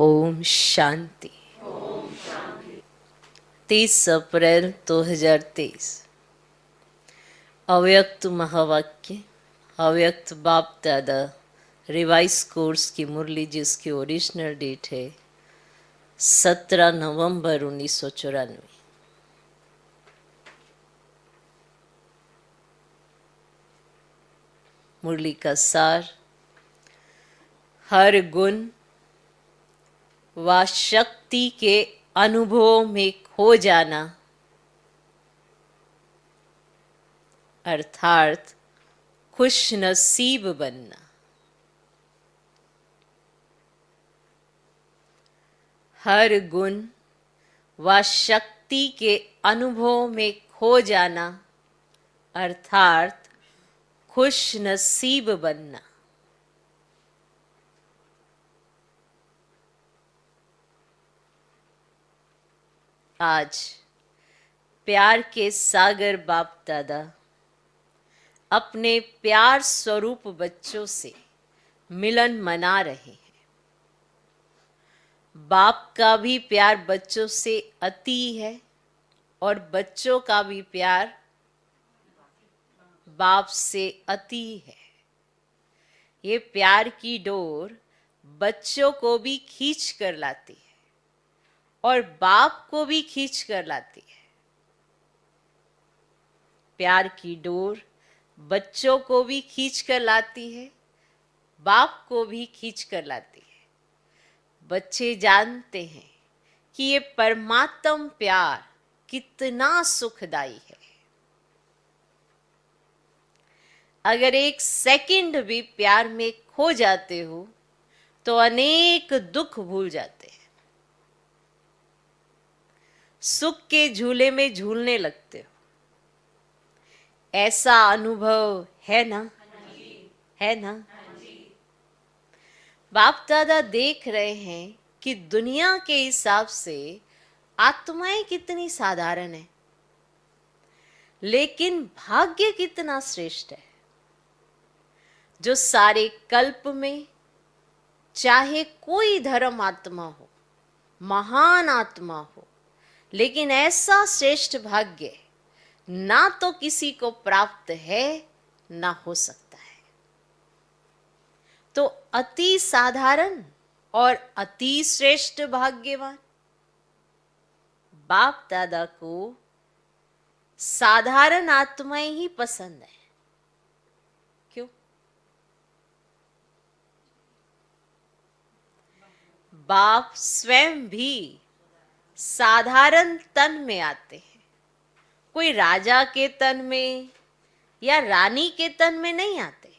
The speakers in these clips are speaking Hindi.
ओम शांति। 30 अप्रैल 2023। अव्यक्त महावाक्य, अव्यक्त बाप दादा रिवाइज कोर्स की मुरली, जिसकी ओरिजिनल डेट है 17 नवंबर 1994। मुरली का सार: हर गुण व शक्ति के अनुभव में खो जाना अर्थात खुश नसीब बनना। हर गुण व शक्ति के अनुभव में खो जाना अर्थात खुश नसीब बनना। आज प्यार के सागर बाप दादा अपने प्यार स्वरूप बच्चों से मिलन मना रहे हैं। बाप का भी प्यार बच्चों से अति है और बच्चों का भी प्यार बाप से अति है। ये प्यार की डोर बच्चों को भी खींच कर लाती है और बाप को भी खींच कर लाती है। प्यार की डोर बच्चों को भी खींच कर लाती है, बाप को भी खींच कर लाती है। बच्चे जानते हैं कि ये परमात्म प्यार कितना सुखदाई है। अगर एक सेकंड भी प्यार में खो जाते हो तो अनेक दुख भूल जाते हैं। सुख के झूले में झूलने लगते हो। ऐसा अनुभव है ना? है ना? बाप दादा देख रहे हैं कि दुनिया के हिसाब से आत्माएं कितनी साधारण है, लेकिन भाग्य कितना श्रेष्ठ है। जो सारे कल्प में चाहे कोई धर्म आत्मा हो, महान आत्मा हो, लेकिन ऐसा श्रेष्ठ भाग्य ना तो किसी को प्राप्त है ना हो सकता है। तो अति साधारण और अति श्रेष्ठ भाग्यवान बाप दादा को साधारण आत्माएं ही पसंद है। क्यों? बाप स्वयं भी साधारण तन में आते हैं। कोई राजा के तन में या रानी के तन में नहीं आते।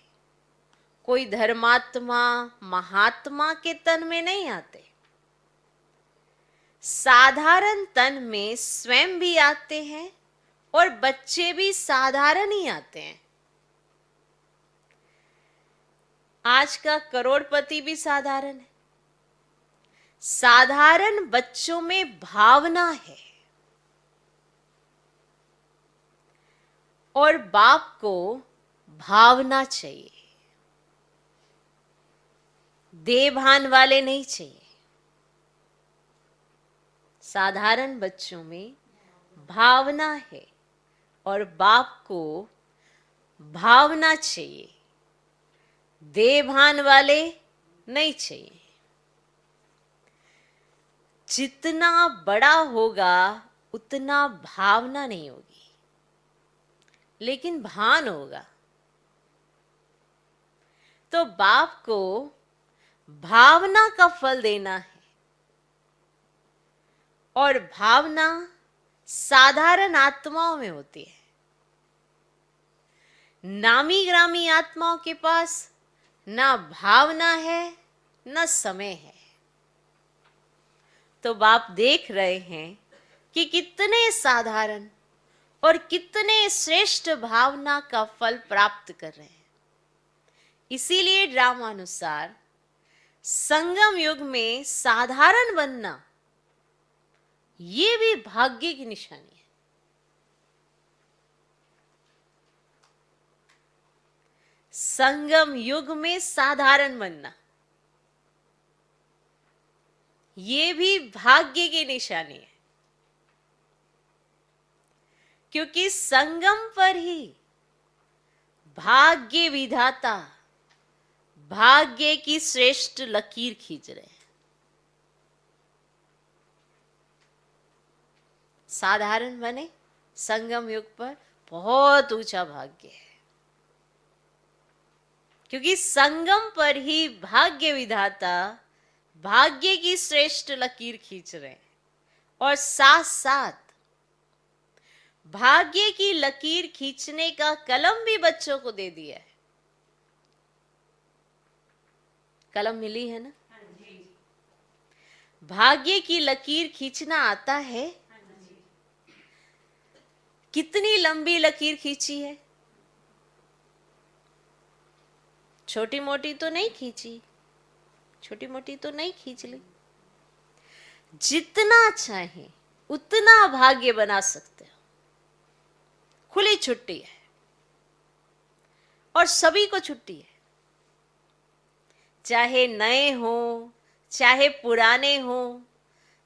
कोई धर्मात्मा महात्मा के तन में नहीं आते। साधारण तन में स्वयं भी आते हैं और बच्चे भी साधारण ही आते हैं। आज का करोड़पति भी साधारण है। साधारण बच्चों में भावना है और बाप को भावना चाहिए, देभान वाले नहीं चाहिए। साधारण बच्चों में भावना है और बाप को भावना चाहिए, देभान वाले नहीं चाहिए। जितना बड़ा होगा उतना भावना नहीं होगी, लेकिन भान होगा। तो बाप को भावना का फल देना है और भावना साधारण आत्माओं में होती है। नामी ग्रामी आत्माओं के पास ना भावना है ना समय है। तो बाप देख रहे हैं कि कितने साधारण और कितने श्रेष्ठ भावना का फल प्राप्त कर रहे हैं। इसीलिए ड्रामानुसार संगम युग में साधारण बनना ये भी भाग्य की निशानी है। संगम युग में साधारण बनना ये भी भाग्य की निशानी है, क्योंकि संगम पर ही भाग्य विधाता भाग्य की श्रेष्ठ लकीर खींच रहे हैं। साधारण बने, संगम युग पर बहुत ऊंचा भाग्य है, क्योंकि संगम पर ही भाग्य विधाता भाग्य की श्रेष्ठ लकीर खींच रहे हैं, और साथ साथ भाग्य की लकीर खींचने का कलम भी बच्चों को दे दिया है। कलम मिली है ना? भाग्य की लकीर खींचना आता है? कितनी लंबी लकीर खींची है? छोटी मोटी तो नहीं खींची, छोटी मोटी तो नहीं खींच ली। जितना चाहे उतना भाग्य बना सकते हो, खुली छुट्टी है, और सभी को छुट्टी है, चाहे नए हो चाहे पुराने हो।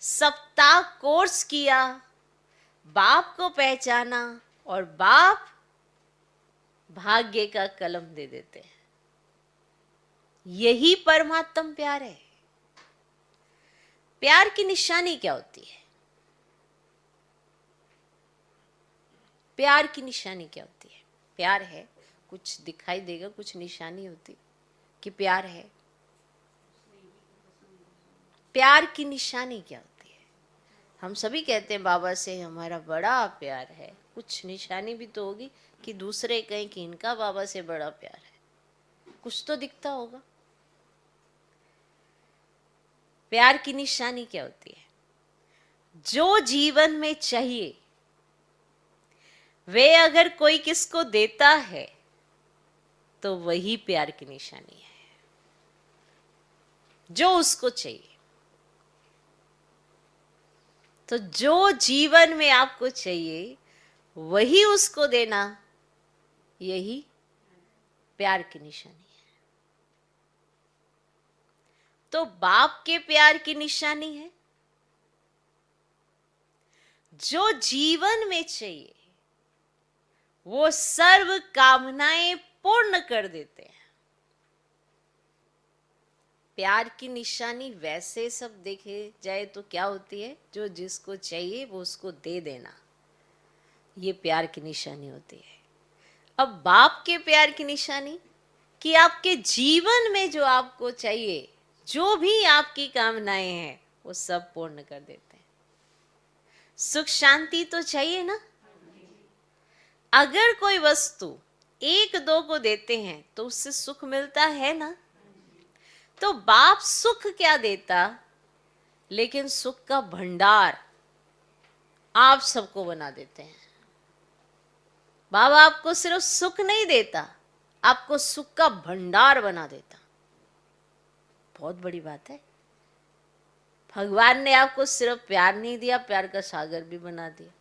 सप्ताह कोर्स किया, बाप को पहचाना, और बाप भाग्य का कलम दे देते हैं। यही परमात्म प्यार है। प्यार की निशानी क्या होती है? प्यार की निशानी क्या होती है? प्यार है, कुछ दिखाई देगा, कुछ निशानी होती कि प्यार है। प्यार की निशानी क्या होती है? हम सभी कहते हैं बाबा से हमारा बड़ा प्यार है, कुछ निशानी भी तो होगी कि दूसरे कहें कि इनका बाबा से बड़ा प्यार है, कुछ तो दिखता होगा। प्यार की निशानी क्या होती है? जो जीवन में चाहिए वे अगर कोई किसको देता है तो वही प्यार की निशानी है। जो उसको चाहिए, तो जो जीवन में आपको चाहिए वही उसको देना, यही प्यार की निशानी है। तो बाप के प्यार की निशानी है, जो जीवन में चाहिए वो सर्व कामनाएं पूर्ण कर देते हैं। प्यार की निशानी वैसे सब देखे जाए तो क्या होती है? जो जिसको चाहिए वो उसको दे देना, ये प्यार की निशानी होती है। अब बाप के प्यार की निशानी कि आपके जीवन में जो आपको चाहिए, जो भी आपकी कामनाएं हैं, वो सब पूर्ण कर देते हैं। सुख शांति तो चाहिए ना? अगर कोई वस्तु एक दो को देते हैं तो उससे सुख मिलता है ना? तो बाप सुख क्या देता, लेकिन सुख का भंडार आप सबको बना देते हैं। बाबा आपको सिर्फ सुख नहीं देता, आपको सुख का भंडार बना देता। बहुत बड़ी बात है। भगवान ने आपको सिर्फ प्यार नहीं दिया, प्यार का सागर भी बना दिया।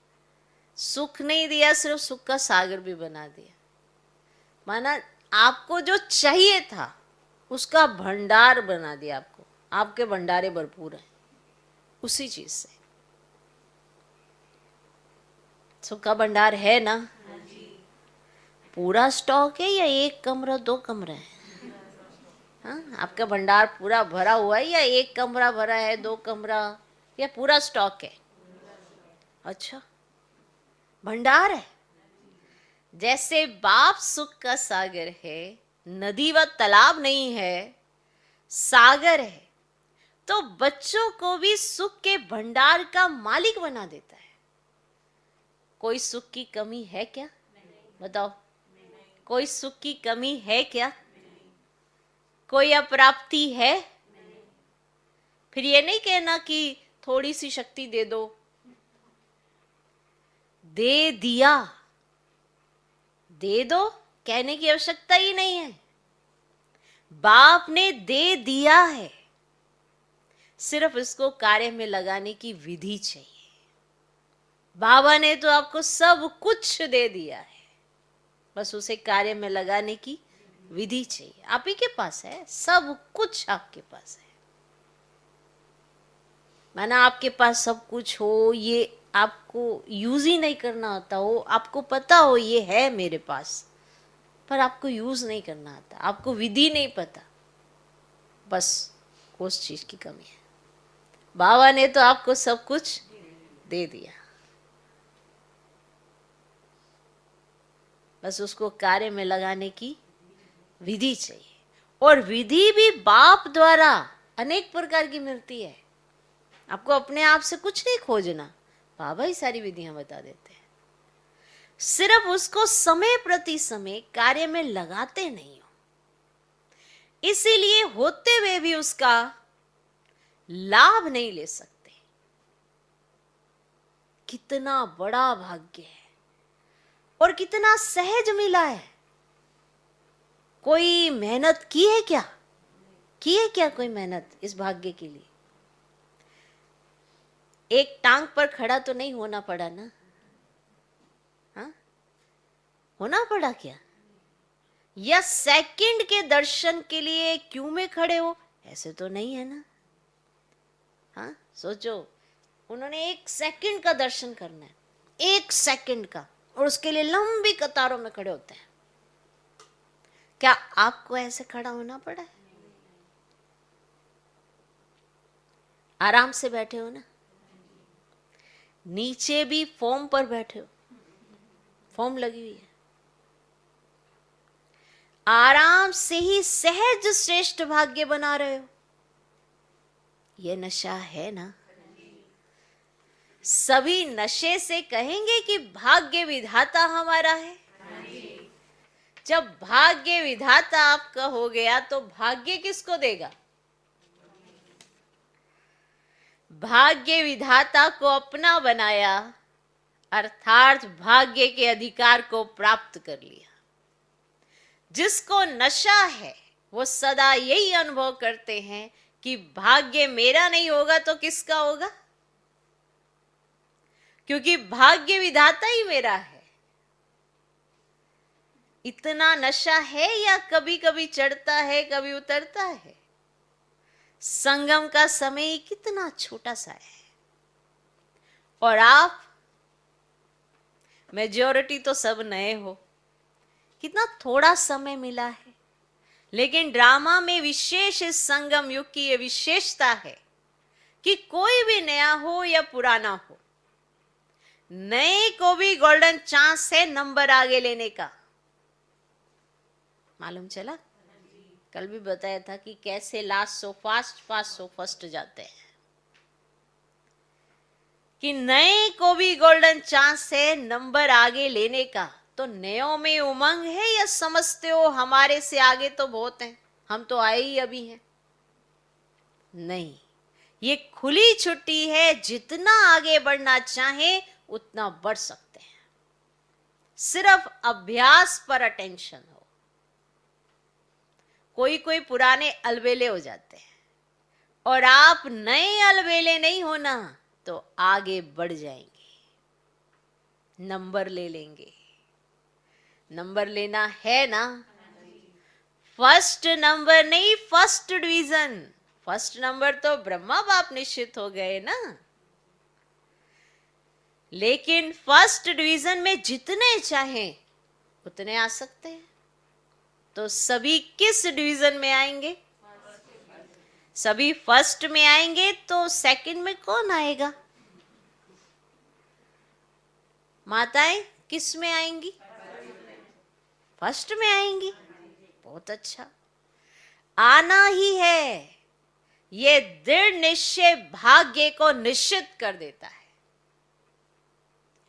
सुख नहीं दिया, सिर्फ सुख का सागर भी बना दिया। माना आपको जो चाहिए था उसका भंडार बना दिया आपको। आपके भंडारे भरपूर हैं उसी चीज से। सुख का भंडार है ना? पूरा स्टॉक है या एक कमरा दो कमरे हैं? हाँ, आपका भंडार पूरा भरा हुआ है या एक कमरा भरा है, दो कमरा, या पूरा स्टॉक है? अच्छा, भंडार है। जैसे बाप सुख का सागर है, नदी व तालाब नहीं है, सागर है, तो बच्चों को भी सुख के भंडार का मालिक बना देता है। कोई सुख की कमी है क्या? बताओ, कोई सुख की कमी है क्या? कोई अप्राप्ति है? फिर ये नहीं कहना कि थोड़ी सी शक्ति दे दो। दे दिया, दे दो कहने की आवश्यकता ही नहीं है। बाप ने दे दिया है, सिर्फ इसको कार्य में लगाने की विधि चाहिए। बाबा ने तो आपको सब कुछ दे दिया है, बस उसे कार्य में लगाने की विधि चाहिए। आप ही के पास है, सब कुछ आपके पास है। माना आपके पास सब कुछ हो, ये आपको यूज ही नहीं करना आता हो, आपको पता हो ये है मेरे पास, पर आपको यूज नहीं करना आता, आपको विधि नहीं पता, बस उस चीज की कमी है। बाबा ने तो आपको सब कुछ दे दिया, बस उसको कार्य में लगाने की विधि चाहिए। और विधि भी बाप द्वारा अनेक प्रकार की मिलती है। आपको अपने आप से कुछ नहीं खोजना, बाबा ही सारी विधियां बता देते हैं। सिर्फ उसको समय प्रति समय कार्य में लगाते नहीं हो, इसीलिए होते हुए भी उसका लाभ नहीं ले सकते। कितना बड़ा भाग्य है और कितना सहज मिला है। कोई मेहनत की है क्या? की है क्या कोई मेहनत इस भाग्य के लिए? एक टांग पर खड़ा तो नहीं होना पड़ा ना? हाँ, होना पड़ा क्या? या सेकंड के दर्शन के लिए क्यों में खड़े हो, ऐसे तो नहीं है ना? हाँ, सोचो, उन्होंने एक सेकंड का दर्शन करना है, एक सेकंड का, और उसके लिए लंबी कतारों में खड़े होते हैं। क्या आपको ऐसे खड़ा होना पड़ा है? आराम से बैठे हो ना? नीचे भी फॉर्म पर बैठे हो, फॉर्म लगी हुई है, आराम से ही सहज श्रेष्ठ भाग्य बना रहे हो। ये नशा है ना? सभी नशे से कहेंगे कि भाग्य विधाता हमारा है। जब भाग्य विधाता आपका हो गया तो भाग्य किसको देगा? भाग्य विधाता को अपना बनाया, अर्थात भाग्य के अधिकार को प्राप्त कर लिया। जिसको नशा है वो सदा यही अनुभव करते हैं कि भाग्य मेरा नहीं होगा तो किसका होगा, क्योंकि भाग्य विधाता ही मेरा है। इतना नशा है या कभी कभी चढ़ता है कभी उतरता है? संगम का समय कितना छोटा सा है, और आप मेजॉरिटी तो सब नए हो, कितना थोड़ा समय मिला है। लेकिन ड्रामा में विशेष इस संगम युग की यह विशेषता है कि कोई भी नया हो या पुराना हो, नए को भी गोल्डन चांस है नंबर आगे लेने का। मालूम चला? कल भी बताया था कि कैसे last so fast, fast so first जाते हैं, कि नए को भी गोल्डन चांस है नंबर आगे लेने का। तो नयों में उमंग है या समझते हो हमारे से आगे तो बहुत हैं, हम तो आए ही अभी हैं? नहीं, ये खुली छुट्टी है, जितना आगे बढ़ना चाहे उतना बढ़ सकते हैं, सिर्फ अभ्यास पर अटेंशन हो। कोई कोई पुराने अलबेले हो जाते हैं, और आप नए अलबेले नहीं होना तो आगे बढ़ जाएंगे, नंबर ले लेंगे। नंबर लेना है ना? फर्स्ट नंबर नहीं, फर्स्ट डिवीजन। फर्स्ट नंबर तो ब्रह्मा बाप निश्चित हो गए ना, लेकिन फर्स्ट डिवीजन में जितने चाहें उतने आ सकते हैं। तो सभी किस डिवीजन में आएंगे? सभी फर्स्ट में आएंगे, तो सेकंड में कौन आएगा? माताएं किस में आएंगी? फर्स्ट में आएंगी। बहुत अच्छा, आना ही है। ये दृढ़ निश्चय भाग्य को निश्चित कर देता है,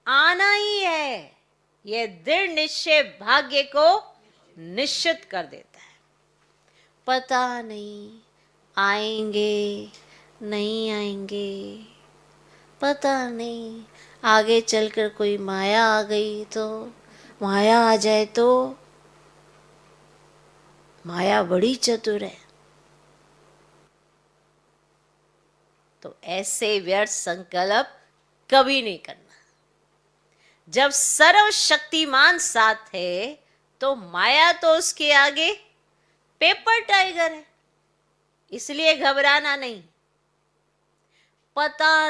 आना ही है। ये दृढ़ निश्चय भाग्य को निश्चित कर देता है। पता नहीं आएंगे नहीं आएंगे, पता नहीं आगे चलकर कोई माया आ गई तो, माया आ जाए तो। माया बड़ी चतुर है, तो ऐसे व्यर्थ संकल्प कभी नहीं करना। जब सर्वशक्तिमान साथ है तो माया तो उसके आगे पेपर टाइगर है, इसलिए घबराना नहीं। पता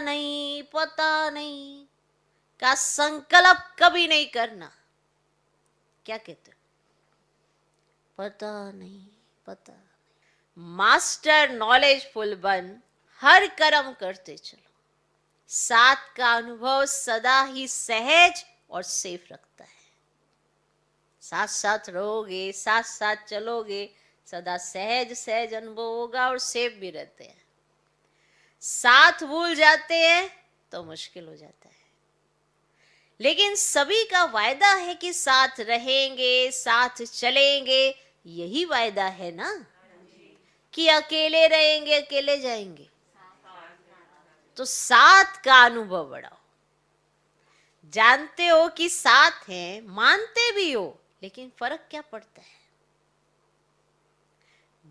नहीं का संकल्प कभी नहीं करना। क्या कहते हो? पता नहीं। मास्टर नॉलेजफुल बन, हर कर्म करते चलो। साथ का अनुभव सदा ही सहज और सेफ रखता है। साथ साथ रहोगे, साथ साथ चलोगे, सदा सहज सहज अनुभव होगा और सेफ भी रहते हैं। साथ भूल जाते हैं तो मुश्किल हो जाता है। लेकिन सभी का वायदा है कि साथ रहेंगे, साथ चलेंगे। यही वायदा है ना कि अकेले रहेंगे, अकेले जाएंगे। तो साथ का अनुभव बढ़ाओ। जानते हो कि साथ हैं, मानते भी हो, लेकिन फर्क क्या पड़ता है?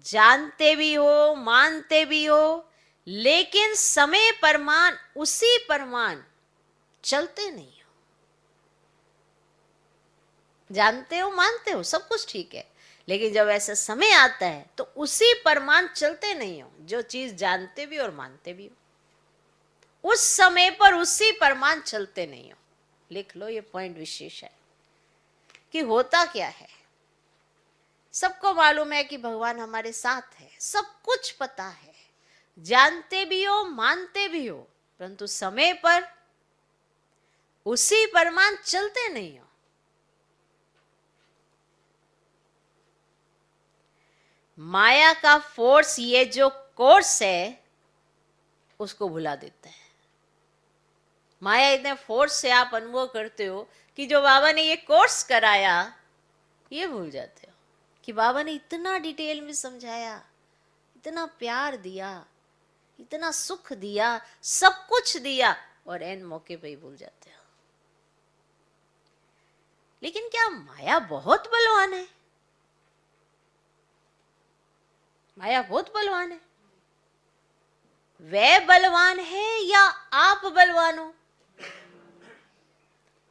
जानते भी हो, मानते भी हो, लेकिन समय परमान उसी परमान चलते नहीं हो। जानते हो, मानते हो, सब कुछ ठीक है, लेकिन जब ऐसा समय आता है तो उसी परमान चलते नहीं हो। जो चीज जानते भी और मानते भी हो, उस समय पर उसी परमान चलते नहीं हो। लिख लो, ये पॉइंट विशेष है कि होता क्या है। सबको मालूम है कि भगवान हमारे साथ है, सब कुछ पता है, जानते भी हो, मानते भी हो, परंतु समय पर उसी परमान चलते नहीं हो। माया का फोर्स, ये जो कोर्स है, उसको भुला देता है। माया इतने फोर्स से आप अनुभव करते हो कि जो बाबा ने ये कोर्स कराया, ये भूल जाते हो कि बाबा ने इतना डिटेल में समझाया, इतना प्यार दिया, इतना सुख दिया, सब कुछ दिया, और एन मौके पे ही भूल जाते हो। लेकिन क्या माया बहुत बलवान है? माया बहुत बलवान है। वह बलवान है या आप बलवान हो?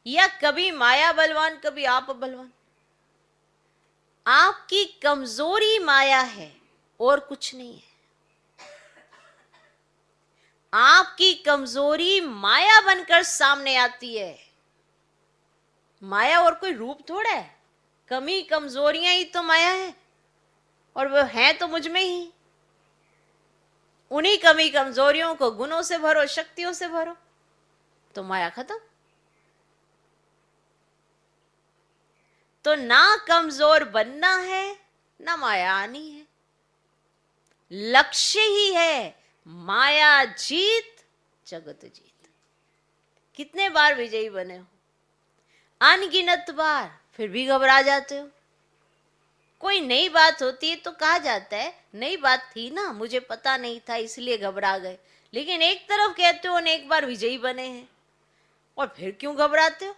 या कभी माया बलवान, कभी आप बलवान? आपकी कमजोरी माया है और कुछ नहीं है। आपकी कमजोरी माया बनकर सामने आती है। माया और कोई रूप थोड़ा है। कमी कमजोरियां ही तो माया है, और वो है तो मुझ में ही। उन्हीं कमी कमजोरियों को गुणों से भरो, शक्तियों से भरो, तो माया खत्म। तो ना कमजोर बनना है, ना माया आनी है। लक्ष्य ही है माया जीत, जगत जीत। कितने बार विजयी बने हो? अनगिनत बार। फिर भी घबरा जाते हो। कोई नई बात होती है तो कहा जाता है नई बात थी ना, मुझे पता नहीं था इसलिए घबरा गए। लेकिन एक तरफ कहते हो अनेक बार विजयी बने हैं, और फिर क्यों घबराते हो?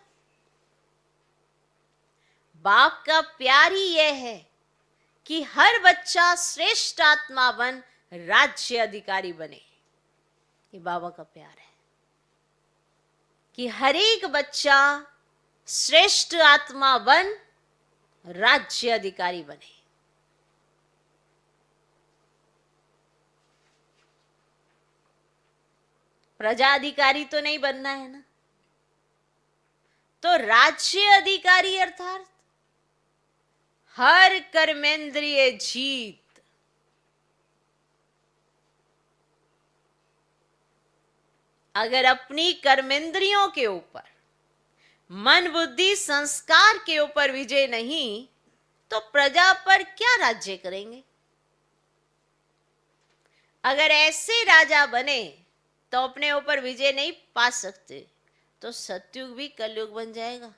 बाप का प्यार ही यह है कि हर बच्चा श्रेष्ठ आत्मा बन राज्य अधिकारी बने। ये बाबा का प्यार है कि हर एक बच्चा श्रेष्ठ आत्मा बन राज्य अधिकारी बने। प्रजा अधिकारी तो नहीं बनना है ना, तो राज्य अधिकारी अर्थात हर कर्मेंद्रिय जीत। अगर अपनी कर्मेंद्रियों के ऊपर, मन बुद्धि संस्कार के ऊपर विजय नहीं, तो प्रजा पर क्या राज्य करेंगे? अगर ऐसे राजा बने तो अपने ऊपर विजय नहीं पा सकते, तो सतयुग भी कलयुग बन जाएगा।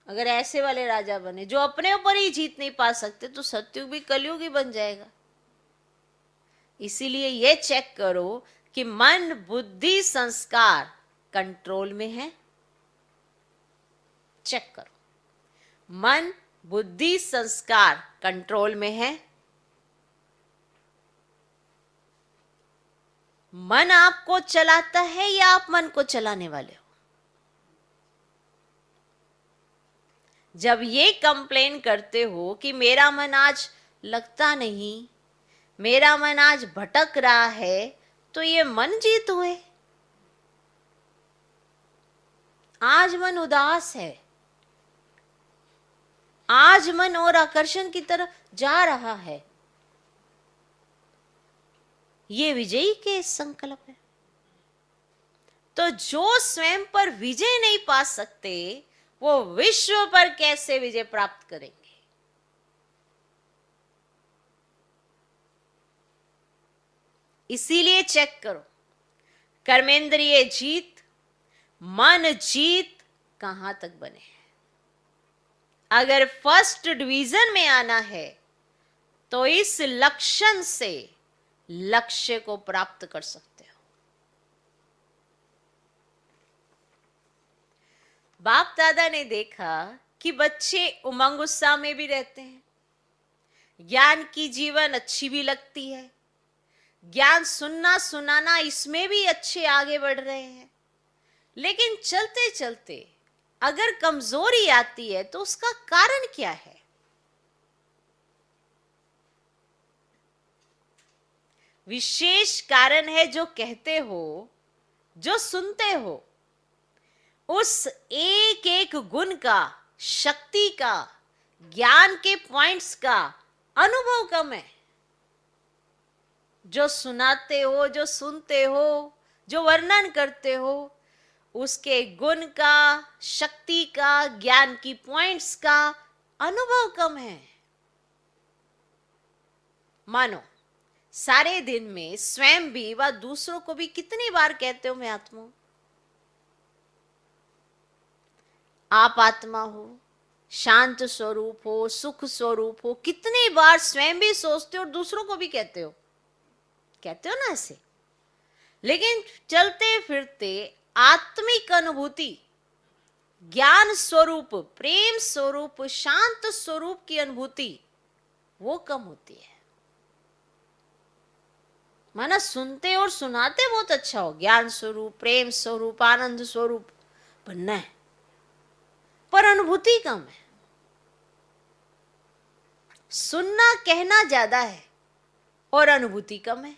अगर ऐसे वाले राजा बने जो अपने ऊपर ही जीत नहीं पा सकते, तो सतयुग भी कलयुग ही बन जाएगा। इसीलिए ये चेक करो कि मन बुद्धि संस्कार कंट्रोल में है। चेक करो, मन बुद्धि संस्कार कंट्रोल में है। मन आपको चलाता है या आप मन को चलाने वाले हो? जब ये कंप्लेन करते हो कि मेरा मन आज लगता नहीं, मेरा मन आज भटक रहा है, तो ये मन जीत हुए। आज मन उदास है, आज मन और आकर्षण की तरफ जा रहा है। ये विजयी के संकल्प है। तो जो स्वयं पर विजय नहीं पा सकते, वो विश्व पर कैसे विजय प्राप्त करेंगे? इसीलिए चेक करो, कर्मेंद्रिय जीत, मन जीत कहां तक बने हैं। अगर फर्स्ट डिवीजन में आना है तो इस लक्षण से लक्ष्य को प्राप्त कर सकते हो। बाप दादा ने देखा कि बच्चे उमंग उत्साह में भी रहते हैं, ज्ञान की जीवन अच्छी भी लगती है, ज्ञान सुनना सुनाना इसमें भी अच्छे आगे बढ़ रहे हैं। लेकिन चलते चलते अगर कमजोरी आती है तो उसका कारण क्या है? विशेष कारण है जो कहते हो, जो सुनते हो, उस एक एक गुण का, शक्ति का, ज्ञान के पॉइंट्स का अनुभव कम है। जो सुनाते हो, जो सुनते हो, जो वर्णन करते हो, उसके गुण का, शक्ति का, ज्ञान की पॉइंट्स का अनुभव कम है। मानो सारे दिन में स्वयं भी व दूसरों को भी कितनी बार कहते हो मैं आत्मा हूं, आप आत्मा हो, शांत स्वरूप हो, सुख स्वरूप हो। कितनी बार स्वयं भी सोचते हो और दूसरों को भी कहते हो ना ऐसे। लेकिन चलते फिरते आत्मिक अनुभूति, ज्ञान स्वरूप, प्रेम स्वरूप, शांत स्वरूप की अनुभूति वो कम होती है। माना सुनते और सुनाते बहुत अच्छा हो, ज्ञान स्वरूप, प्रेम स्वरूप, आनंद स्वरूप बनना है, पर अनुभूति कम है। सुनना कहना ज्यादा है और अनुभूति कम है।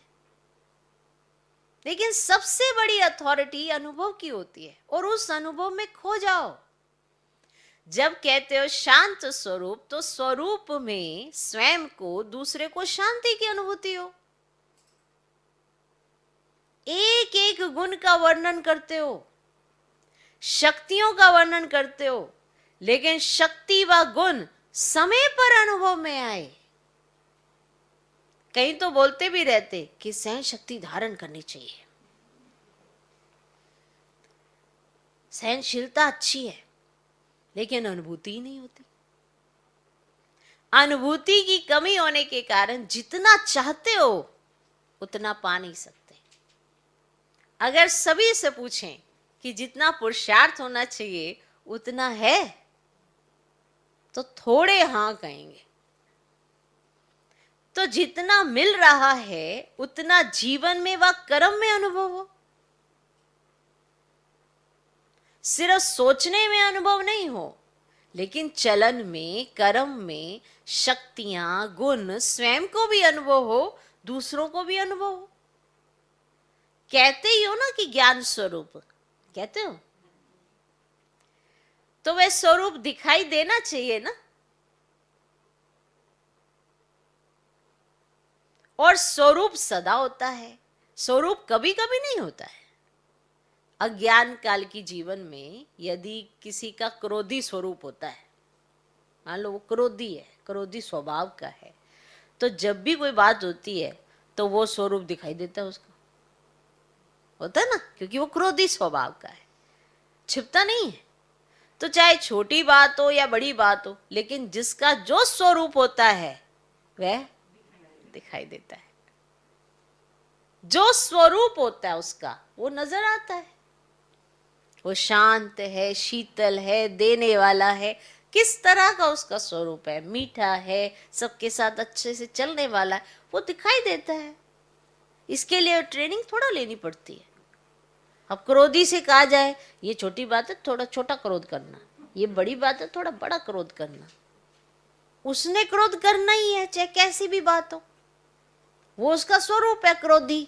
लेकिन सबसे बड़ी अथॉरिटी अनुभव की होती है और उस अनुभव में खो जाओ। जब कहते हो शांत स्वरूप, तो स्वरूप में स्वयं को, दूसरे को शांति की अनुभूति हो। एक एक गुण का वर्णन करते हो, शक्तियों का वर्णन करते हो, लेकिन शक्ति व गुण समय पर अनुभव में आए। कहीं तो बोलते भी रहते कि सहन शक्ति धारण करनी चाहिए, सहनशीलता अच्छी है, लेकिन अनुभूति ही नहीं होती। अनुभूति की कमी होने के कारण जितना चाहते हो उतना पा नहीं सकते। अगर सभी से पूछें कि जितना पुरुषार्थ होना चाहिए उतना है, तो थोड़े हाँ कहेंगे। तो जितना मिल रहा है उतना जीवन में व कर्म में अनुभव हो। सिर्फ सोचने में अनुभव नहीं हो, लेकिन चलन में, कर्म में शक्तियां, गुण स्वयं को भी अनुभव हो, दूसरों को भी अनुभव हो। कहते ही हो ना कि ज्ञान स्वरूप, कहते हो, तो वह स्वरूप दिखाई देना चाहिए ना। और स्वरूप सदा होता है, स्वरूप कभी कभी नहीं होता है। अज्ञान काल की जीवन में यदि किसी का क्रोधी स्वरूप होता है, मान लो वो क्रोधी है, क्रोधी स्वभाव का है, तो जब भी कोई बात होती है तो वो स्वरूप दिखाई देता है उसका, होता है ना, क्योंकि वो क्रोधी स्वभाव का है, छिपता नहीं है। तो चाहे छोटी बात हो या बड़ी बात हो, लेकिन जिसका जो स्वरूप होता है वह दिखाई देता है। जो स्वरूप होता है उसका वो नजर आता है। वो शांत है, शीतल है, देने वाला है, किस तरह का उसका स्वरूप है, मीठा है, सबके साथ अच्छे से चलने वाला है, वो दिखाई देता है। इसके लिए ट्रेनिंग थोड़ा लेनी पड़ती है। अब क्रोधी से कहा जाए ये छोटी बात है, थोड़ा छोटा क्रोध करना, ये बड़ी बात है, थोड़ा बड़ा क्रोध करना, उसने क्रोध करना ही है, चाहे कैसी भी बात हो। वो उसका स्वरूप है क्रोधी,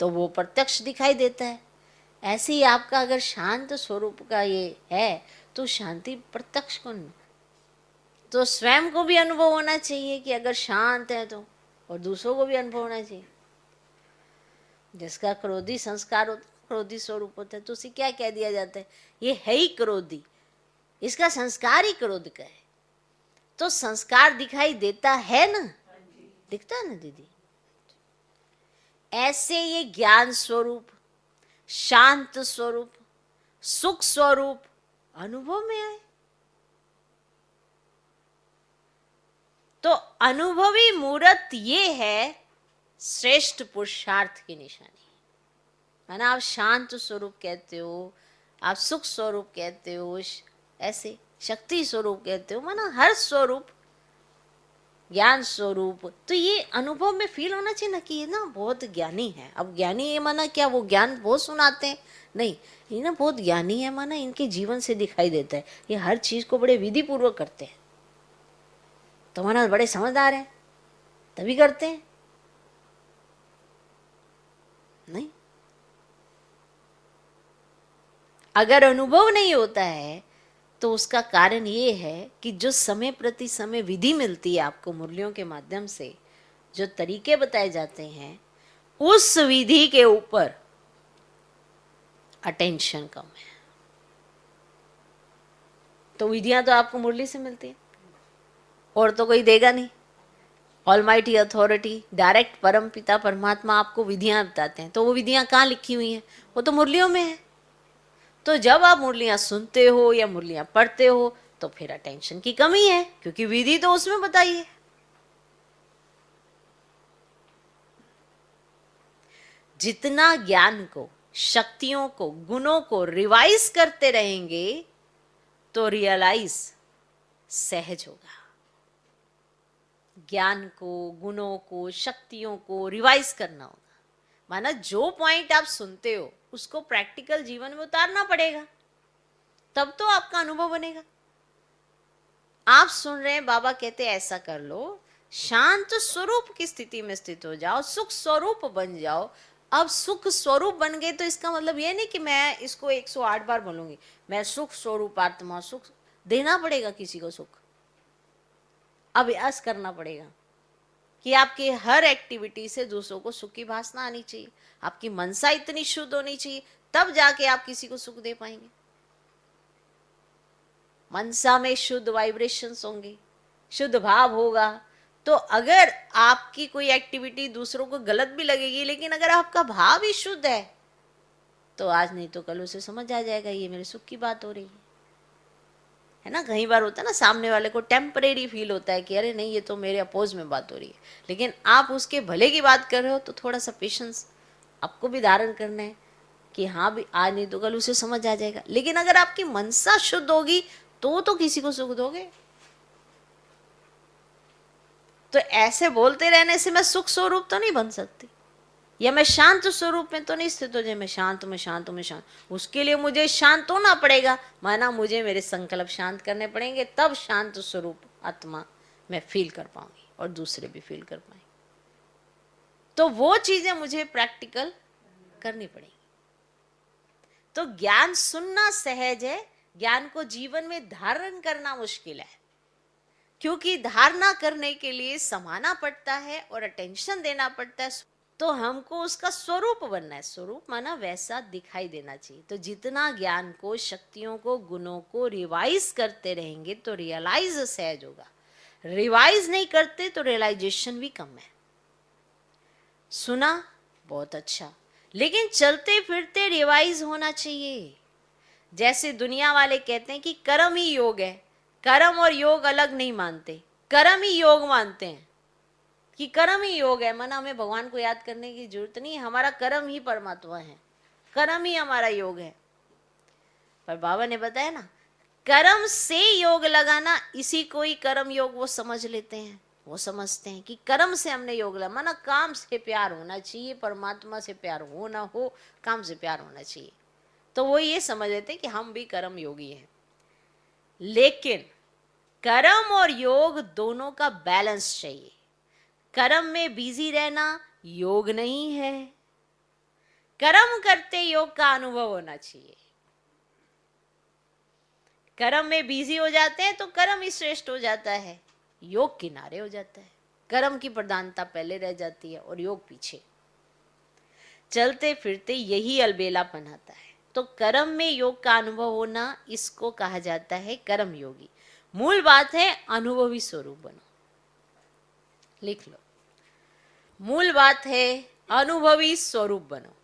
तो वो प्रत्यक्ष दिखाई देता है। ऐसे ही आपका अगर शांत स्वरूप का ये है तो शांति प्रत्यक्ष तो स्वयं को भी अनुभव होना चाहिए कि अगर शांत है तो, और दूसरों को भी अनुभव होना चाहिए। जिसका क्रोधी संस्कार होता है, क्रोधी स्वरूप होता है, तो उसे क्या कह दिया जाता है, ये है ही क्रोधी, इसका संस्कार ही क्रोध का है। तो संस्कार दिखाई देता है ना, दिखता है ना दीदी। ऐसे ये ज्ञान स्वरूप, शांत स्वरूप, सुख स्वरूप अनुभव में आए तो अनुभवी मूर्त ये है श्रेष्ठ पुरुषार्थ की निशानी। माना आप शांत स्वरूप कहते हो, आप सुख स्वरूप कहते हो, ऐसे शक्ति स्वरूप कहते हो, माना हर स्वरूप, ज्ञान स्वरूप, तो ये अनुभव में फील होना चाहिए ना कि ये ना बहुत ज्ञानी है। अब ज्ञानी ये माना क्या वो ज्ञान बहुत सुनाते हैं, नहीं, ये ना बहुत ज्ञानी है, माना इनके जीवन से दिखाई देता है, ये हर चीज को बड़े विधि पूर्वक करते हैं, तो माना बड़े समझदार हैं तभी करते हैं, नहीं। अगर अनुभव नहीं होता है तो उसका कारण ये है कि जो समय प्रति समय विधि मिलती है आपको मुरलियों के माध्यम से, जो तरीके बताए जाते हैं, उस विधि के ऊपर अटेंशन कम है। तो विधियां तो आपको मुरली से मिलती है और तो कोई देगा नहीं। ऑलमाइटी अथॉरिटी, डायरेक्ट परम पिता परमात्मा आपको विधियां बताते हैं, तो वो विधियां कहाँ लिखी हुई हैं, वो तो मुरलियों में है। तो जब आप मुरलियां सुनते हो या मुरलियां पढ़ते हो तो फिर अटेंशन की कमी है, क्योंकि विधि तो उसमें बताई है। जितना ज्ञान को, शक्तियों को, गुणों को रिवाइज करते रहेंगे तो रियलाइज सहज होगा। ज्ञान को, गुणों को, शक्तियों को रिवाइज करना होगा। माना जो पॉइंट आप सुनते हो उसको प्रैक्टिकल जीवन में उतारना पड़ेगा, तब तो आपका अनुभव बनेगा। आप सुन रहे हैं, बाबा कहते हैं ऐसा कर लो, शांत स्वरूप की स्थिति में स्थित हो जाओ, सुख स्वरूप बन जाओ। अब सुख स्वरूप बन गए तो इसका मतलब ये नहीं कि मैं इसको 108 बार बोलूंगी, मैं सुख स्वरूप आत्मा, सुख देना पड़ेगा किसी को सुख, अभ्यास करना पड़ेगा कि आपकी हर एक्टिविटी से दूसरों को सुख की भासना आनी चाहिए, आपकी मनसा इतनी शुद्ध होनी चाहिए, तब जाके आप किसी को सुख दे पाएंगे। मनसा में शुद्ध वाइब्रेशंस होंगे, शुद्ध भाव होगा, तो अगर आपकी कोई एक्टिविटी दूसरों को गलत भी लगेगी, लेकिन अगर आपका भाव ही शुद्ध है तो आज नहीं तो कल उसे समझ आ जाएगा ये मेरे सुख की बात हो रही है ना। कई बार होता है ना, सामने वाले को टेम्परेरी फील होता है कि अरे नहीं ये तो मेरे अपोज में बात हो रही है, लेकिन आप उसके भले की बात कर रहे हो तो थोड़ा सा पेशेंस आपको भी धारण करना है कि हाँ भी आज नहीं तो कल उसे समझ आ जाएगा। लेकिन अगर आपकी मनसा शुद्ध होगी तो किसी को सुख दोगे। तो ऐसे बोलते रहने से मैं सुख स्वरूप तो नहीं बन सकती, या मैं शांत स्वरूप में तो नहीं स्थित हो जाए, मैं शांत हूं, मैं शांत हूं, मैं शांत। उसके लिए मुझे शांत होना पड़ेगा, माना मुझे मेरे संकल्प शांत करने पड़ेंगे, तब शांत स्वरूप आत्मा मैं फील कर पाऊंगी और दूसरे भी फील कर पाएंगे। तो वो चीजें मुझे प्रैक्टिकल करनी पड़ेगी। तो ज्ञान सुनना सहज है, ज्ञान को जीवन में धारण करना मुश्किल है, क्योंकि धारणा करने के लिए समाना पड़ता है और अटेंशन देना पड़ता है। तो हमको उसका स्वरूप बनना है, स्वरूप माना वैसा दिखाई देना चाहिए। तो जितना ज्ञान को, शक्तियों को, गुणों को रिवाइज करते रहेंगे तो रियलाइज सहज होगा। रिवाइज नहीं करते तो रियलाइजेशन भी कम है। सुना बहुत अच्छा, लेकिन चलते फिरते रिवाइज होना चाहिए। जैसे दुनिया वाले कहते हैं कि कर्म ही योग है, कर्म और योग अलग नहीं मानते, कर्म ही योग मानते हैं कि कर्म ही योग है, माना हमें भगवान को याद करने की जरूरत नहीं, हमारा कर्म ही परमात्मा है, कर्म ही हमारा योग है। पर बाबा ने बताया ना, कर्म से योग लगाना, इसी को ही कर्म योग वो समझ लेते हैं। वो समझते हैं कि कर्म से हमने योग लगा, माना काम से प्यार होना चाहिए, परमात्मा से प्यार हो ना हो, काम से प्यार होना चाहिए। तो वो ये समझ लेते हैं कि हम भी कर्म योगी हैं। लेकिन कर्म और योग दोनों का बैलेंस चाहिए। कर्म में बिजी रहना योग नहीं है, कर्म करते योग का अनुभव होना चाहिए। कर्म में बिजी हो जाते हैं तो कर्म ही श्रेष्ठ हो जाता है, योग किनारे हो जाता है। कर्म की प्रधानता पहले रह जाती है और योग पीछे। चलते फिरते यही अलबेलापन आता है। तो कर्म में योग का अनुभव होना, इसको कहा जाता है कर्म योगी। मूल बात है अनुभवी स्वरूप बनो। लिख लो, मूल बात है अनुभवी स्वरूप बनो।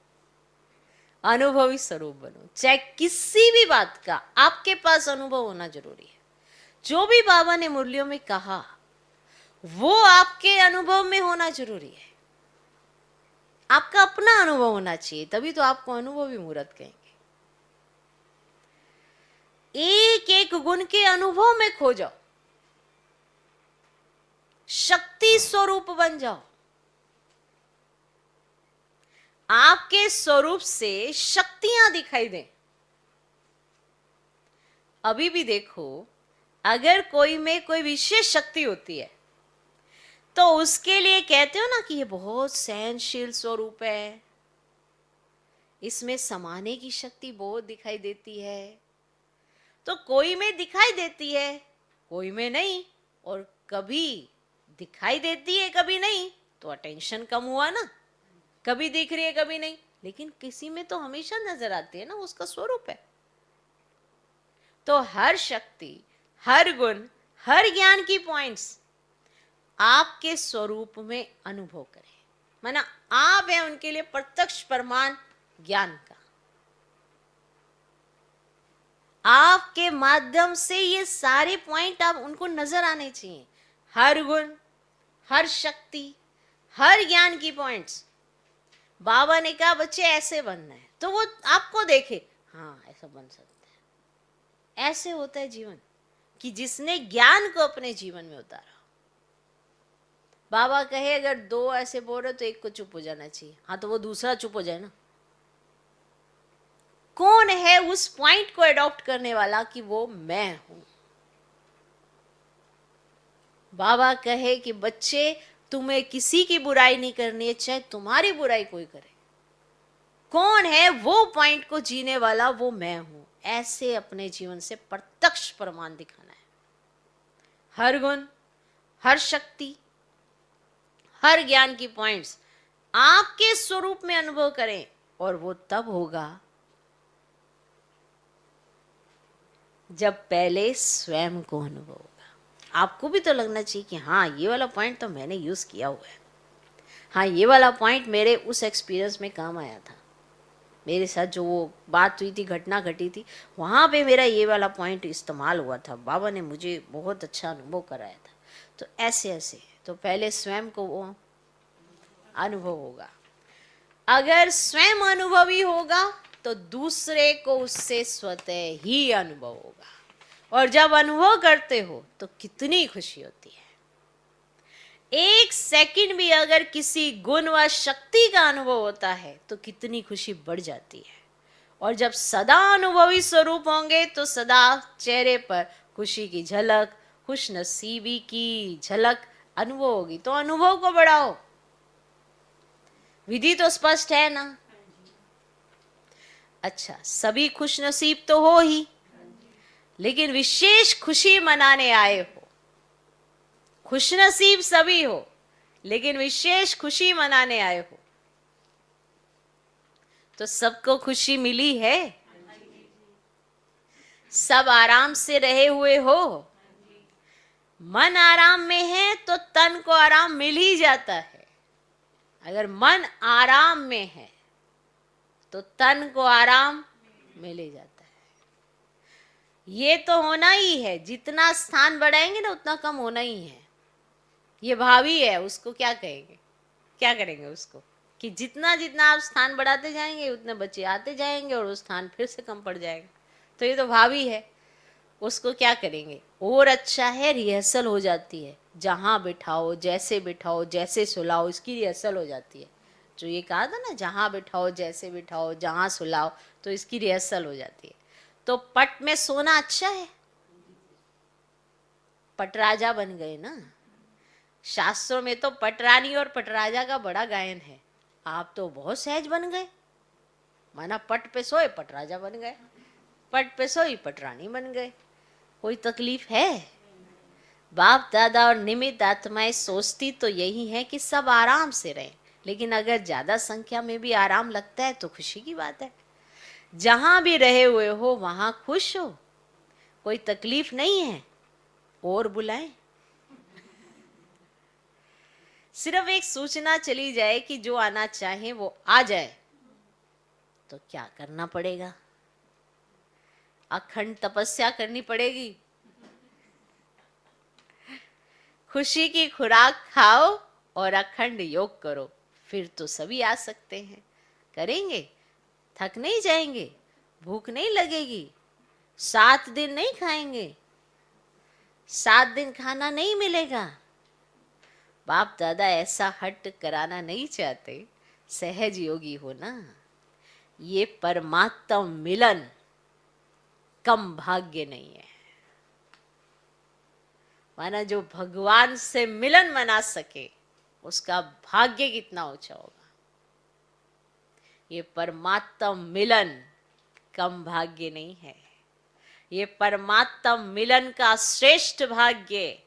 अनुभवी स्वरूप बनो, चाहे किसी भी बात का आपके पास अनुभव होना जरूरी है। जो भी बाबा ने मुरलियों में कहा वो आपके अनुभव में होना जरूरी है। आपका अपना अनुभव होना चाहिए, तभी तो आपको अनुभवी मूर्त कहेंगे। एक एक गुण के अनुभव में खो जाओ, शक्ति स्वरूप बन जाओ। आपके स्वरूप से शक्तियां दिखाई दें। अभी भी देखो, अगर कोई में कोई विशेष शक्ति होती है तो उसके लिए कहते हो ना कि ये बहुत सहनशील स्वरूप है, इसमें समाने की शक्ति बहुत दिखाई देती है। तो कोई में दिखाई देती है, कोई में नहीं, और कभी दिखाई देती है कभी नहीं, तो अटेंशन कम हुआ ना। कभी दिख रही है कभी नहीं, लेकिन किसी में तो हमेशा नजर आती है ना, उसका स्वरूप है। तो हर शक्ति, हर गुण, हर ज्ञान की पॉइंट्स आपके स्वरूप में अनुभव करें। माना आप हैं उनके लिए प्रत्यक्ष प्रमाण ज्ञान का। आपके माध्यम से ये सारे पॉइंट आप उनको नजर आने चाहिए। हर गुण, हर शक्ति, हर ज्ञान की पॉइंट्स। बाबा ने कहा बच्चे ऐसे बनना है, तो वो आपको देखे, हाँ ऐसा बन सकता है। ऐसे होता है जीवन, कि जिसने ज्ञान को अपने जीवन में उतारा। बाबा कहे अगर दो ऐसे बोल रहे तो एक को चुप हो जाना चाहिए, हाँ तो वो दूसरा चुप हो जाए ना। कौन है उस पॉइंट को अडॉप्ट करने वाला कि वो मैं हूं। बाबा कहे कि बच्चे तुम्हें किसी की बुराई नहीं करनी है, चाहे तुम्हारी बुराई कोई करे। कौन है वो पॉइंट को जीने वाला, वो मैं हूं। ऐसे अपने जीवन से प्रत्यक्ष प्रमाण दिखाना है। हर गुण, हर शक्ति, हर ज्ञान की पॉइंट्स आपके स्वरूप में अनुभव करें, और वो तब होगा जब पहले स्वयं को अनुभव होगा। आपको भी तो लगना चाहिए कि हाँ ये वाला पॉइंट तो मैंने यूज किया हुआ है, हाँ ये वाला पॉइंट मेरे उस एक्सपीरियंस में काम आया था, मेरे साथ जो वो बात हुई थी, घटना घटी थी, वहाँ पे मेरा ये वाला पॉइंट इस्तेमाल हुआ था, बाबा ने मुझे बहुत अच्छा अनुभव कराया था। तो ऐसे ऐसे तो पहले स्वयं को वो अनुभव होगा। अगर स्वयं अनुभवी होगा तो दूसरे को उससे स्वतः ही अनुभव होगा, और जब अनुभव करते हो तो कितनी खुशी होती है। एक सेकंड भी अगर किसी गुण व शक्ति का अनुभव होता है तो कितनी खुशी बढ़ जाती है। और जब सदा अनुभवी स्वरूप होंगे तो सदा चेहरे पर खुशी की झलक, खुश नसीबी की झलक अनुभव होगी। तो अनुभव को बढ़ाओ। विधि तो स्पष्ट है ना। अच्छा, सभी खुश नसीब तो हो ही, लेकिन विशेष खुशी मनाने आए हो। खुश नसीब सभी हो, लेकिन विशेष खुशी मनाने आए हो। तो सबको खुशी मिली है, सब आराम से रहे हुए हो। मन आराम में है तो तन को आराम मिल ही जाता है। अगर मन आराम में है तो तन को आराम मिल ही जाता है। ये तो होना ही है, जितना स्थान बढ़ाएंगे ना उतना कम होना ही है। ये भावी है, उसको क्या कहेंगे, क्या करेंगे उसको, कि जितना जितना आप स्थान बढ़ाते जाएंगे उतने बच्चे आते जाएंगे और वो स्थान फिर से कम पड़ जाएगा। तो ये तो भावी है, उसको क्या करेंगे। और अच्छा है, रिहर्सल हो जाती है, जहाँ बिठाओ, जैसे बिठाओ, जैसे सुलाओ, इसकी रिहर्सल हो जाती है। जो ये कहा था ना, जहाँ बिठाओ, जैसे बिठाओ, जहाँ सुलाओ, तो इसकी रिहर्सल हो जाती है। तो पट में सोना अच्छा है, पटराजा बन गए ना। शास्त्रों में तो पटरानी और पटराजा का बड़ा गायन है। आप तो बहुत सहज बन गए, माना पट पे सोए पट राजा बन गए, पट पे सोई पट रानी बन गए। कोई तकलीफ है? बाप दादा और निमित्त आत्माएं सोचती तो यही है कि सब आराम से रहें, लेकिन अगर ज्यादा संख्या में भी आराम लगता है तो खुशी की बात है। जहां भी रहे हुए हो वहां खुश हो, कोई तकलीफ नहीं है, और बुलाएं। सिर्फ एक सूचना चली जाए कि जो आना चाहे वो आ जाए, तो क्या करना पड़ेगा? अखंड तपस्या करनी पड़ेगी। खुशी की खुराक खाओ और अखंड योग करो, फिर तो सभी आ सकते हैं। करेंगे, थक नहीं जाएंगे, भूख नहीं लगेगी, 7 दिन नहीं खाएंगे, 7 दिन खाना नहीं मिलेगा। बाप दादा ऐसा हट कराना नहीं चाहते, सहज योगी हो ना। ये परमात्मा मिलन कम भाग्य नहीं है। माना जो भगवान से मिलन मना सके उसका भाग्य कितना ऊंचा होगा। ये परमात्मा मिलन कम भाग्य नहीं है। ये परमात्मा मिलन का श्रेष्ठ भाग्य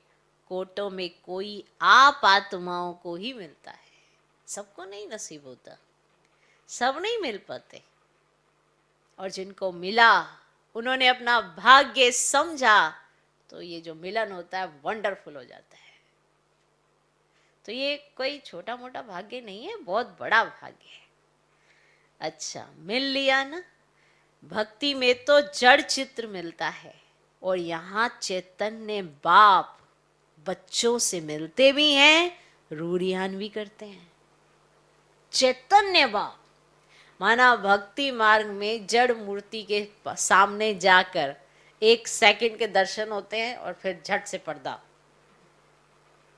कोटों में कोई आप आत्माओं को ही मिलता है। सबको नहीं नसीब होता, सब नहीं मिल पाते, और जिनको मिला उन्होंने अपना भाग्य समझा तो ये जो मिलन होता है वंडरफुल हो जाता है। तो ये कोई छोटा मोटा भाग्य नहीं है, बहुत बड़ा भाग्य है। अच्छा, मिल लिया ना। भक्ति में तो जड़ चित्र मिलता है, और यहाँ चैतन्य बाप बच्चों से मिलते भी हैं, रूरियान भी करते हैं। चैतन्य बाप माना भक्ति मार्ग में जड़ मूर्ति के सामने जाकर 1 सेकंड के दर्शन होते हैं और फिर झट से पर्दा।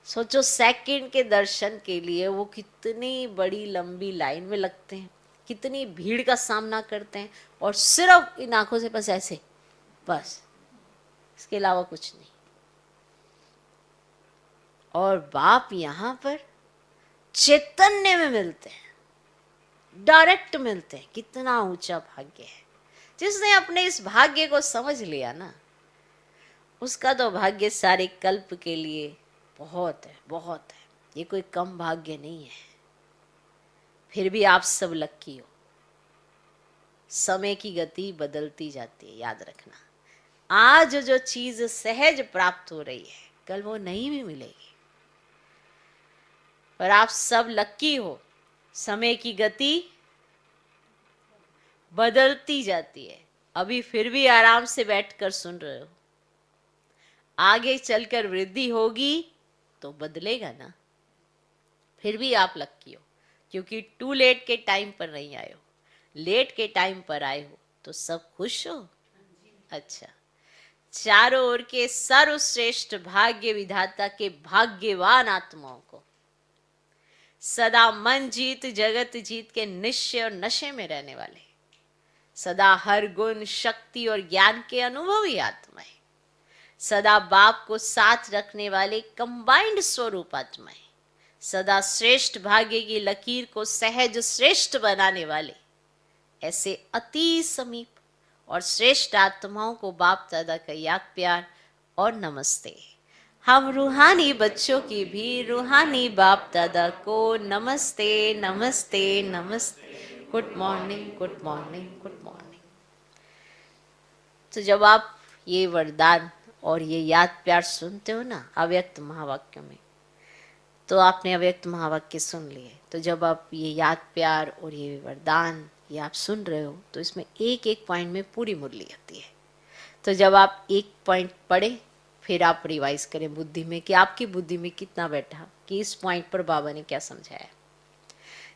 सोचो, सेकंड के दर्शन के लिए वो कितनी बड़ी लंबी लाइन में लगते हैं, कितनी भीड़ का सामना करते हैं, और सिर्फ इन आंखों से बस ऐसे, बस, इसके अलावा कुछ नहीं। और बाप यहाँ पर चैतन्य में मिलते हैं, डायरेक्ट मिलते हैं। कितना ऊंचा भाग्य है। जिसने अपने इस भाग्य को समझ लिया ना, उसका तो भाग्य सारे कल्प के लिए बहुत है, बहुत है। ये कोई कम भाग्य नहीं है। फिर भी आप सब लक्की हो। समय की गति बदलती जाती है, याद रखना। आज जो चीज सहज प्राप्त हो रही है, कल वो नहीं भी मिलेगी। पर आप सब लक्की हो, समय की गति बदलती जाती है। अभी फिर भी आराम से बैठकर सुन रहे हो, आगे चलकर वृद्धि होगी तो बदलेगा ना। फिर भी आप लक्की हो, क्योंकि टू लेट के टाइम पर नहीं आए हो, लेट के टाइम पर आए हो। तो सब खुश हो। अच्छा, चारों ओर के सर्वश्रेष्ठ भाग्य विधाता के भाग्यवान आत्माओं को, सदा मन जीत जगत जीत के निश्चय और नशे में रहने वाले, सदा हर गुण शक्ति और ज्ञान के अनुभवी आत्माएं, सदा बाप को साथ रखने वाले कंबाइंड स्वरूप आत्माएं, सदा श्रेष्ठ भाग्य की लकीर को सहज श्रेष्ठ बनाने वाले, ऐसे अति समीप और श्रेष्ठ आत्माओं को बाप दादा का याद प्यार और नमस्ते। हम रूहानी बच्चों की भी रूहानी बाप दादा को नमस्ते नमस्ते नमस्ते। Good morning, good morning, good morning. तो जब आप ये वरदान और ये याद प्यार सुनते हो ना अव्यक्त महावाक्यों में, तो आपने अव्यक्त महावाक्य सुन लिए। तो जब आप ये याद प्यार और ये वरदान ये आप सुन रहे हो, तो इसमें एक एक पॉइंट में पूरी मुरली आती है। तो जब आप एक पॉइंट पढ़े, फिर आप रिवाइज करें बुद्धि में कि आपकी बुद्धि में कितना बैठा, कि इस पॉइंट पर बाबा ने क्या समझाया।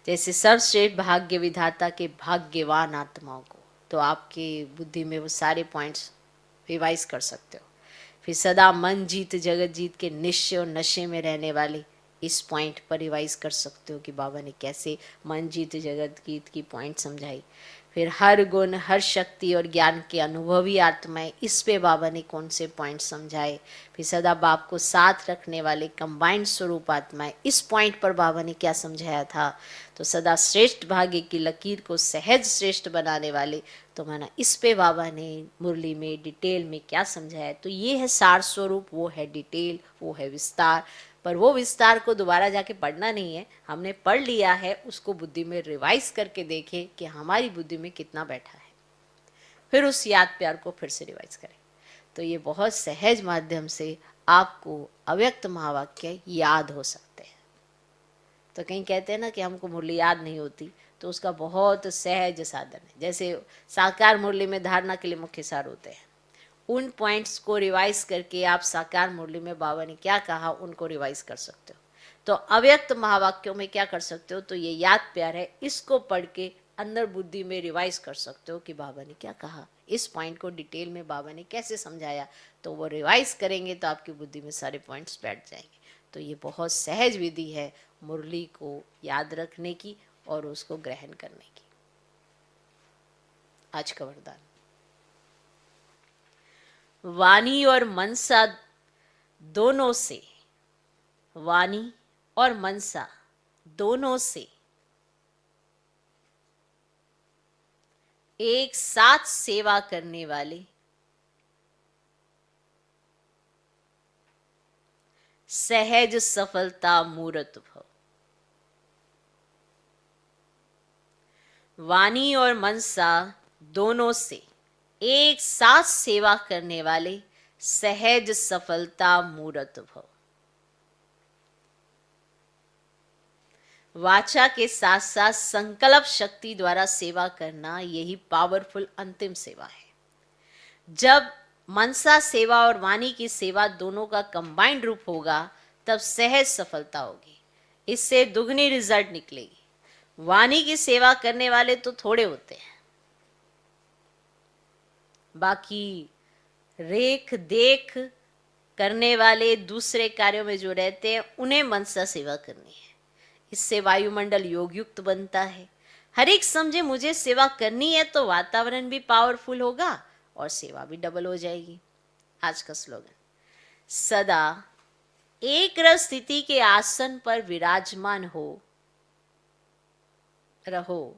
जैसे सर्वश्रेष्ठ भाग्य विधाता के भाग्यवान आत्माओं को, तो आपके बुद्धि में वो सारे पॉइंट्स रिवाइज कर सकते हो। फिर सदा मन जीत जगत जीत के निश्चय और नशे में रहने वाले इस पॉइंट पर रिवाइज कर सकते हो कि बाबा ने कैसे मन जीत जगत गीत की पॉइंट समझाई। फिर हर गुण हर शक्ति और ज्ञान के अनुभवी आत्माएं, इस पे बाबा ने कौन से पॉइंट समझाए। फिर सदा बाप को साथ रखने वाले कंबाइंड स्वरूप आत्माएं, इस पॉइंट पर बाबा ने क्या समझाया था। तो सदा श्रेष्ठ भाग्य की लकीर को सहज श्रेष्ठ बनाने वाले, तो माना इस पे बाबा ने मुरली में डिटेल में क्या समझाया। तो ये है सार स्वरूप, वो है डिटेल, वो है विस्तार। पर वो विस्तार को दोबारा जाके पढ़ना नहीं है, हमने पढ़ लिया है, उसको बुद्धि में रिवाइज करके देखें कि हमारी बुद्धि में कितना बैठा है, फिर उस याद प्यार को फिर से रिवाइज करें। तो ये बहुत सहज माध्यम से आपको अव्यक्त महावाक्य याद हो सकते हैं। तो कहीं कहते हैं ना कि हमको मुरली याद नहीं होती, तो उसका बहुत सहज साधन है। जैसे साकार मुरली में धारणा के लिए मुख्य सार होते हैं, उन पॉइंट्स को रिवाइज करके आप साकार मुरली में बाबा ने क्या कहा उनको रिवाइज कर सकते हो। तो अव्यक्त महावाक्यों में क्या कर सकते हो, तो ये याद प्यार है, इसको पढ़ के अंदर बुद्धि में रिवाइज कर सकते हो कि बाबा ने क्या कहा, इस पॉइंट को डिटेल में बाबा ने कैसे समझाया। तो वो रिवाइज करेंगे तो आपकी बुद्धि में सारे पॉइंट्स बैठ जाएंगे। तो ये बहुत सहज विधि है मुरली को याद रखने की और उसको ग्रहण करने की। आज का वरदान, वाणी और मनसा दोनों से, वाणी और मनसा दोनों से एक साथ सेवा करने वाले सहज सफलता मूर्त भव। वाणी और मनसा दोनों से एक साथ सेवा करने वाले सहज सफलता मूर्त भव। वाचा के साथ साथ संकल्प शक्ति द्वारा सेवा करना, यही पावरफुल अंतिम सेवा है। जब मनसा सेवा और वाणी की सेवा दोनों का कंबाइंड रूप होगा तब सहज सफलता होगी, इससे दुगनी रिजल्ट निकलेगी। वाणी की सेवा करने वाले तो थोड़े होते हैं, बाकी रेख देख करने वाले दूसरे कार्यों में जो रहते हैं उन्हें मनसा सेवा करनी है। इससे वायुमंडल योग युक्त बनता है। हर एक समझे मुझे सेवा करनी है तो वातावरण भी पावरफुल होगा और सेवा भी डबल हो जाएगी। आज का स्लोगन, सदा एक रस स्थिति के आसन पर विराजमान हो रहो,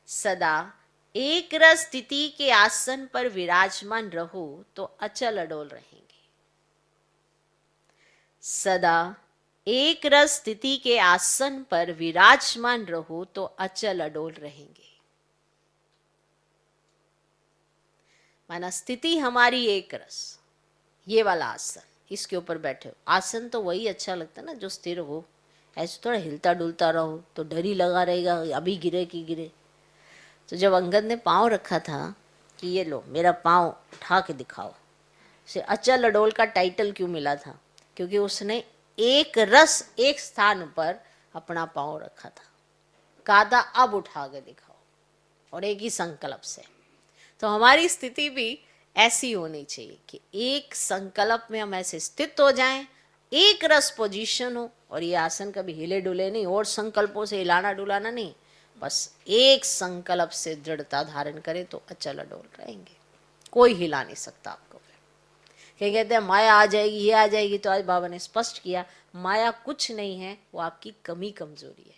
सदा एक रस स्थिति के आसन पर विराजमान रहो तो अचल अडोल रहेंगे। सदा एक रस स्थिति के आसन पर विराजमान रहो तो अचल अडोल रहेंगे। माना स्थिति हमारी एक रस, ये वाला आसन, इसके ऊपर बैठे हो। आसन तो वही अच्छा लगता है ना जो स्थिर हो, ऐसे थोड़ा हिलता डुलता रहो तो डर ही लगा रहेगा अभी गिरे कि गिरे। तो जब अंगद ने पाँव रखा था कि ये लो मेरा पाँव उठा के दिखाओ, उसे अचल अडोल का टाइटल क्यों मिला था, क्योंकि उसने एक रस एक स्थान पर अपना पाँव रखा था, कहा था अब उठा के दिखाओ, और एक ही संकल्प से। तो हमारी स्थिति भी ऐसी होनी चाहिए कि एक संकल्प में हम ऐसे स्थित हो जाएं, एक रस पोजीशन हो, और ये आसन कभी हिले डुले नहीं और संकल्पों से हिलाना डुलाना नहीं, बस एक संकल्प से दृढ़ता धारण करें तो अचल अडोल रहेंगे, कोई हिला नहीं सकता आपको। क्या कहते हैं माया आ जाएगी ये आ जाएगी, तो आज बाबा ने स्पष्ट किया माया कुछ नहीं है, वो आपकी कमी कमजोरी है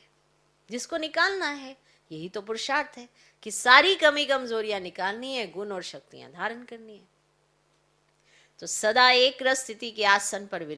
जिसको निकालना है। यही तो पुरुषार्थ है कि सारी कमी कमजोरियां निकालनी है, गुण और शक्तियां धारण करनी है। तो सदा एक रस स्थिति के आसन पर